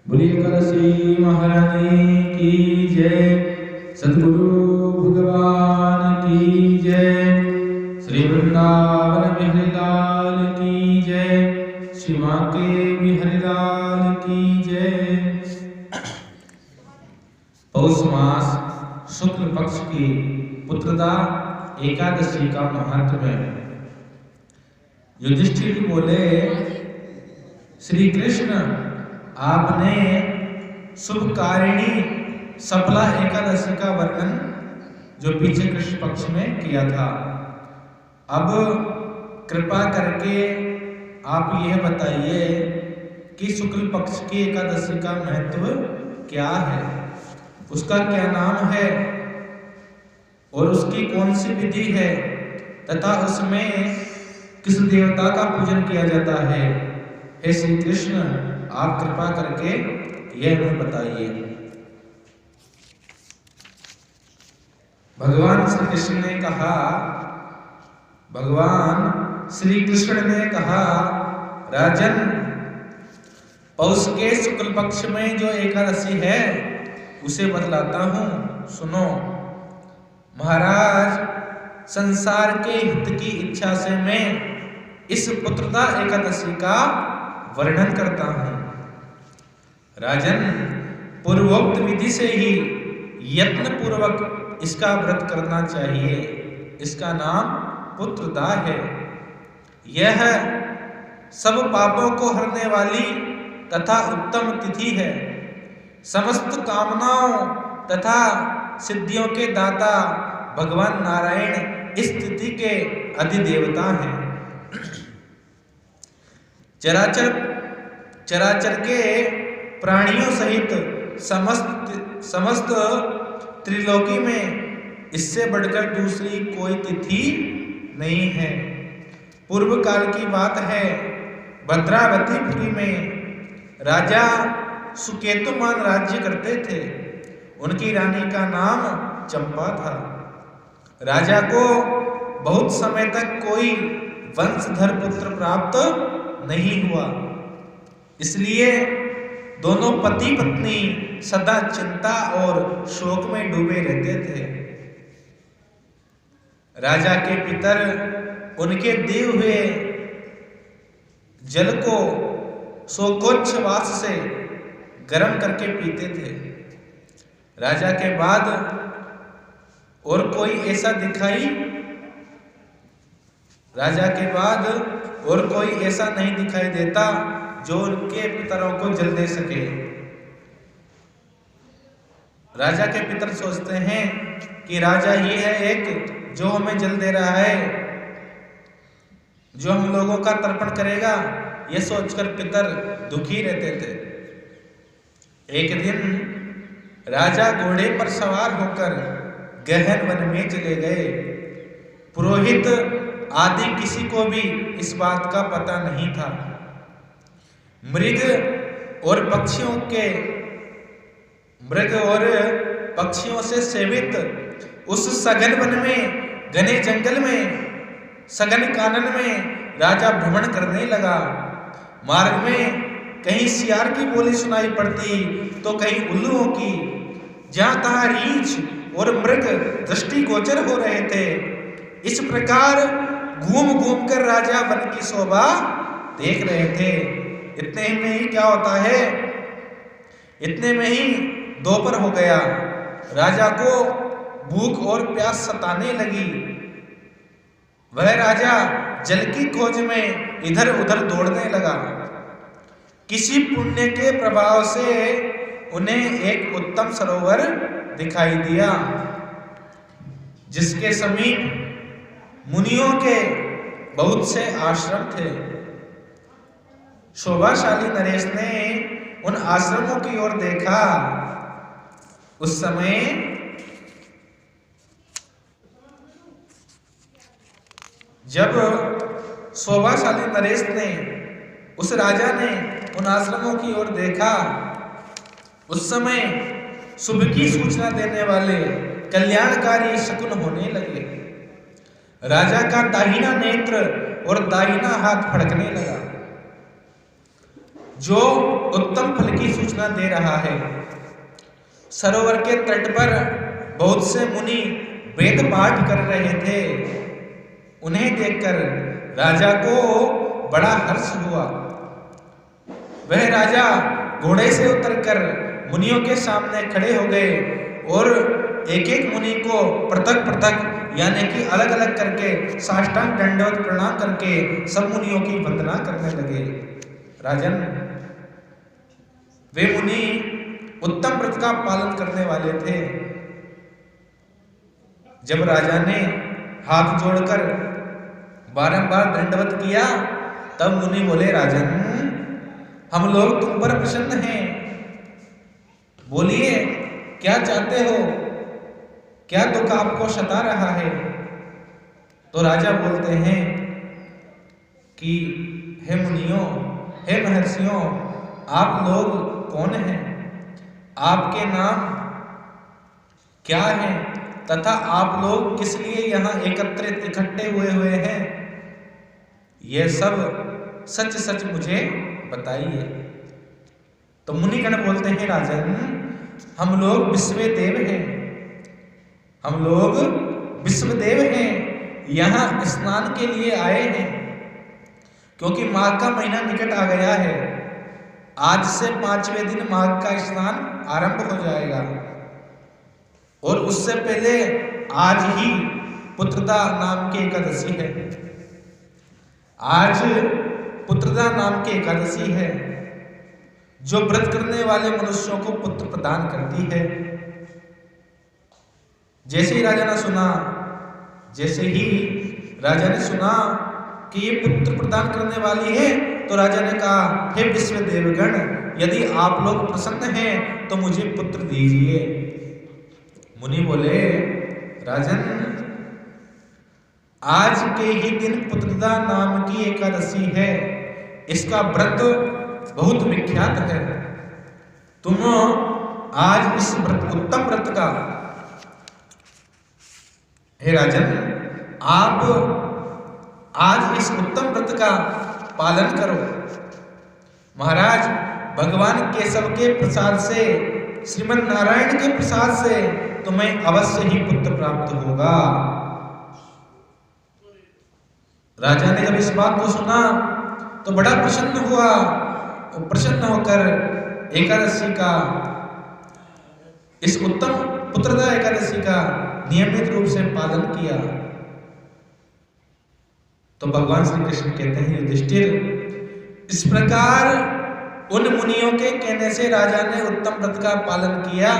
बोलिए काशी महाराज की जय, सद्गुरु भगवान की जय, श्री वृंदावन बिहारी लाल की जय, श्री माते बिहारी लाल की जय। पौष मास शुक्ल पक्ष की पुत्रदा एकादशी का महत्व है। युधिष्ठिर बोले, श्री कृष्ण आपने शुभकारिणी सफला एकादशी का वर्णन जो पीछे कृष्ण पक्ष में किया था, अब कृपा करके आप यह बताइए कि शुक्ल पक्ष की एकादशी का महत्व क्या है, उसका क्या नाम है और उसकी कौन सी विधि है तथा उसमें किस देवता का पूजन किया जाता है। हे श्री कृष्ण, आप कृपा करके यह हमें बताइए। भगवान श्री कृष्ण ने कहा, भगवान श्री कृष्ण ने कहा, राजन, पौष के शुक्ल पक्ष में जो एकादशी है उसे बतलाता हूं, सुनो। महाराज, संसार के हित की इच्छा से मैं इस पुत्रदा एकादशी का वर्णन करता हूं। राजन, पूर्वोक्त विधि से ही यत्न पूर्वक इसका व्रत करना चाहिए। इसका नाम पुत्रदा है। यह सब पापों को हरने वाली तथा उत्तम तिथि है। समस्त कामनाओं तथा सिद्धियों के दाता भगवान नारायण इस तिथि के अधिदेवता हैं। चराचर के प्राणियों सहित समस्त त्रिलोकी में इससे बढ़कर दूसरी कोई तिथि नहीं है। पूर्व काल की बात है, भद्रावतीपुरी में राजा सुकेतुमान राज्य करते थे। उनकी रानी का नाम चंपा था। राजा को बहुत समय तक कोई वंशधर पुत्र प्राप्त नहीं हुआ, इसलिए दोनों पति पत्नी सदा चिंता और शोक में डूबे रहते थे। राजा के पितर उनके दिए हुए जल को शोकोच्छ्वास से गर्म करके पीते थे। राजा के बाद और कोई ऐसा नहीं दिखाई देता जो उनके पितरों को जल दे सके। राजा के पितर सोचते हैं कि राजा ही है एक जो हमें जल दे रहा है, जो हम लोगों का तर्पण करेगा। यह सोचकर पितर दुखी रहते थे। एक दिन राजा घोड़े पर सवार होकर गहन वन में चले गए। पुरोहित आदि किसी को भी इस बात का पता नहीं था। मृग और पक्षियों से सेवित उस सघन वन में, घने जंगल में, सघन कानन में राजा भ्रमण करने लगा। मार्ग में कहीं सियार की बोली सुनाई पड़ती तो कहीं उल्लुओं की। जहां तहां रीछ और मृग दृष्टिगोचर हो रहे थे। इस प्रकार घूम घूम कर राजा वन की शोभा देख रहे थे। इतने में ही क्या होता है, इतने में ही दोपहर हो गया। राजा को भूख और प्यास सताने लगी। वह राजा जल की खोज में इधर उधर दौड़ने लगा। किसी पुण्य के प्रभाव से उन्हें एक उत्तम सरोवर दिखाई दिया, जिसके समीप मुनियों के बहुत से आश्रम थे। शोभाशाली नरेश ने उन आश्रमों की ओर देखा। उस समय जब शोभाशाली नरेश ने, उस राजा ने उन आश्रमों की ओर देखा, उस समय शुभ की सूचना देने वाले कल्याणकारी शकुन होने लगे। राजा का दाहिना नेत्र और दाहिना हाथ फड़कने लगा। जो उत्तम फल की सूचना दे रहा है। सरोवर के तट पर बहुत से मुनि वेद पाठ कर रहे थे। उन्हें देखकर राजा को बड़ा हर्ष हुआ। वह राजा घोड़े से उतरकर मुनियों के सामने खड़े हो गए और एक एक मुनि को पृथक पृथक यानी कि अलग अलग करके साष्टांग दंडवत प्रणाम करके सब मुनियों की वंदना करने लगे। राजन, वे मुनि उत्तम व्रत का पालन करने वाले थे। जब राजा ने हाथ जोड़कर बारंबार दंडवत किया तब मुनि बोले, राजन, हम लोग तुम पर प्रसन्न हैं, बोलिए क्या चाहते हो, क्या दुख आपको सता रहा है। तो राजा बोलते हैं कि हे मुनियों, हे महर्षियों, आप लोग कौन हैं, आपके नाम क्या हैं तथा आप लोग किस लिए यहाँ एकत्रित इकट्ठे हुए हैं, यह सब सच सच मुझे बताइए। तो मुनिगण बोलते हैं, राजन, हम लोग विश्वदेव हैं, हम लोग विश्वदेव हैं, यहाँ स्नान के लिए आए हैं क्योंकि माघ का महीना निकट आ गया है। आज से 5वें दिन माघ का स्नान आरंभ हो जाएगा और उससे पहले आज ही पुत्रदा नाम की एकादशी है। आज पुत्रदा नाम की एकादशी है जो व्रत करने वाले मनुष्यों को पुत्र प्रदान करती है। जैसे ही राजा ने सुना कि ये पुत्र प्रदान करने वाली है तो राजा ने कहा, हे विश्व देवगण, यदि आप लोग प्रसन्न हैं तो मुझे पुत्र दीजिए। मुनि बोले, राजन, आज के ही दिन पुत्रदा नाम की एकादशी है, इसका व्रत बहुत विख्यात है। तुम आज इस उत्तम व्रत का, हे राजन, आप आज इस उत्तम व्रत का पालन करो। महाराज, भगवान केशव के प्रसाद से, श्रीमन नारायण के प्रसाद से तुम्हें अवश्य ही पुत्र प्राप्त होगा। राजा ने जब इस बात को सुना तो बड़ा प्रसन्न हुआ और प्रसन्न होकर एकादशी का, इस उत्तम पुत्रदा एकादशी का नियमित रूप से पालन किया। तो भगवान श्री कृष्ण कहते हैं, युधिष्ठिर, इस प्रकार उन मुनियों के कहने से राजा ने उत्तम व्रत का पालन किया।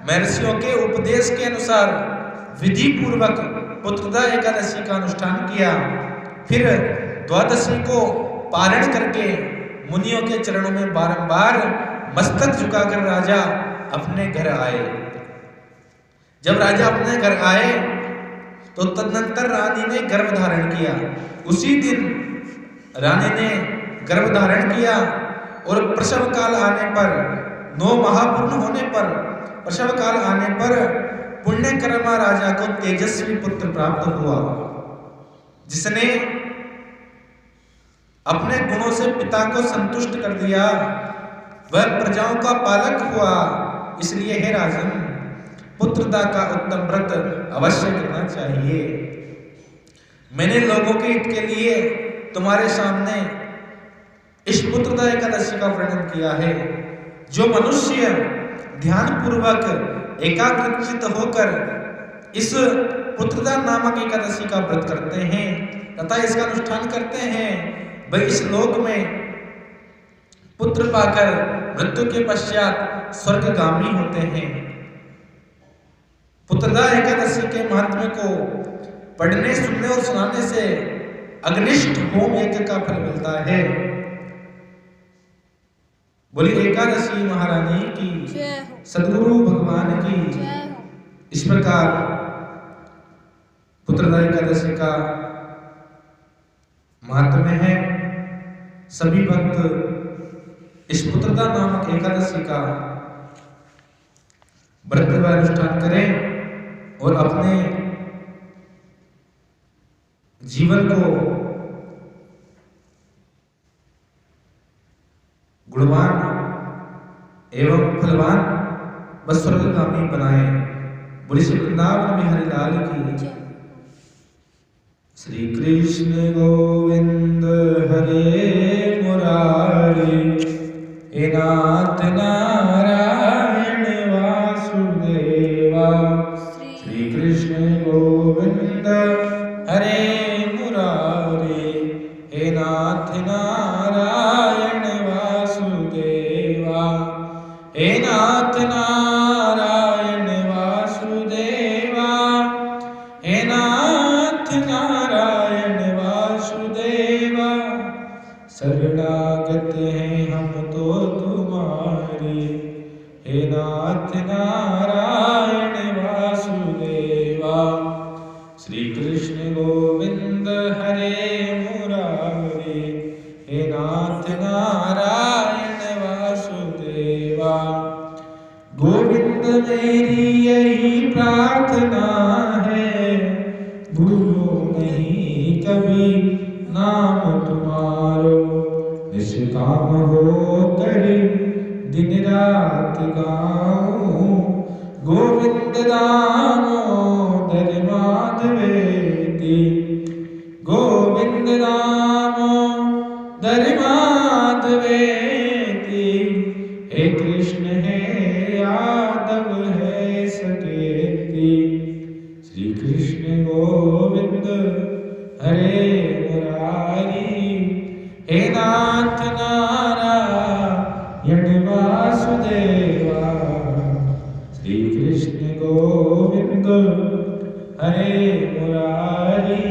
महर्षियों के उपदेश के अनुसार विधि पूर्वक पुत्रदा एकादशी का अनुष्ठान किया। फिर द्वादशी को पारण करके मुनियों के चरणों में बारंबार मस्तक झुकाकर राजा अपने घर आए। जब राजा अपने घर आए तो तदनंतर रानी ने गर्भ धारण किया। उसी दिन रानी ने गर्भ धारण किया और प्रसव काल आने पर, 9 माह पूर्ण होने पर, प्रसव काल आने पर पुण्यकर्मा राजा को तेजस्वी पुत्र प्राप्त हुआ, जिसने अपने गुणों से पिता को संतुष्ट कर दिया। वह प्रजाओं का पालक हुआ। इसलिए हे राजन, पुत्रदा का उत्तम व्रत अवश्य करना चाहिए। मैंने लोगों के हित के लिए तुम्हारे सामने इस पुत्रदा एकादशी का वर्णन किया है। जो मनुष्य ध्यान पूर्वक एकाग्रचित्त होकर इस पुत्रदा नामक एकादशी का व्रत करते हैं तथा इसका अनुष्ठान करते हैं, वह इस लोक में पुत्र पाकर मृत्यु के पश्चात स्वर्गगामी होते हैं। पुत्रदा एकादशी के महात्म्य को पढ़ने, सुनने और सुनाने से अग्निष्ठ होम यज्ञ का फल मिलता है। बोली एकादशी महारानी की, सद्गुरु भगवान की। इस प्रकार पुत्रदा एकादशी का महात्म्य है। सभी भक्त इस पुत्रदा नामक एकादशी का व्रत व अनुष्ठान करें और अपने जीवन को गुणवान एवं फलवान व स्वर्गगामी बनाए। बोलिए श्री वृंदावन बिहारी लाल की। श्री कृष्ण गोविंद हरे मुरारी, हे नाथ नारायण वासुदेवा। श्री कृष्ण गोविंद हरे मुरारी, हे नाथ नारायण वासुदेवा। हे नाथ नारायण वासुदेवा, हे नाथ नारायण वासुदेवा। शरणागत हैं हम तो तुम्हारे, हे नाथ नारायण वासुदेवा। श्री कृष्ण गोविंद हरे मुरारी, हे नाथ नारायण वासुदेवा। गोविंद मेरी यही प्रार्थना है, भूलो नहीं कभी नाम तुम्हारो। निष्काम हो कर दिन रात गाऊं, गोविंद दामोदर माधवेति। गोविंद दामोदर माधवेति, हे कृष्ण है यादव है सकेति। श्री कृष्ण गोविंद हरे मुरारी, हे नाथ नारायण वासुदेवा। श्री कृष्ण गोविंद हरे मुरारी,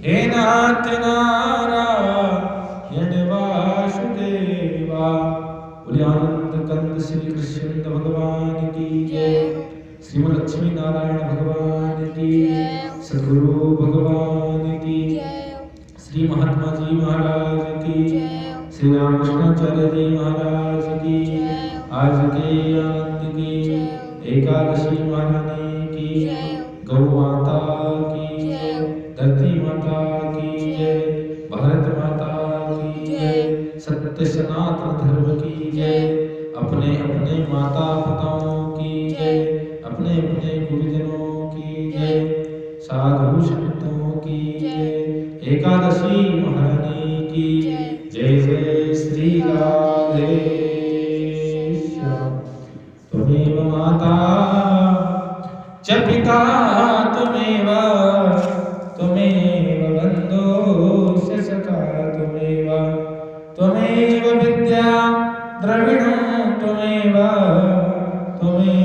हे नाथ नारायण वासुदेवा। बोलिए आनंद कंद श्री कृष्ण भगवान की जय। श्रीमद लक्ष्मी नारायण भगवान की, सद्गुरु भगवान की, श्री महात्मा जी महाराज की, श्री रामकृष्णाचार्य जी महाराज की, आज के आनंद की, एकादशी महारानी की, गौ माता की जय, धरती माता की जय, भारत माता की जय, सत्य सनातन धर्म की जय, अपने अपने माता पिताओं की जय, अपने अपने गुरुजनों की जय, साधु संतों की जय, एकादशी महारानी की जय। जय श्री राधे श्याम। त्वमेव माता च पिता त्वमेव, त्वमेव बन्धो च सखा त्वमेव, त्वमेव विद्या द्रविणं त्वमेव, त्वमेव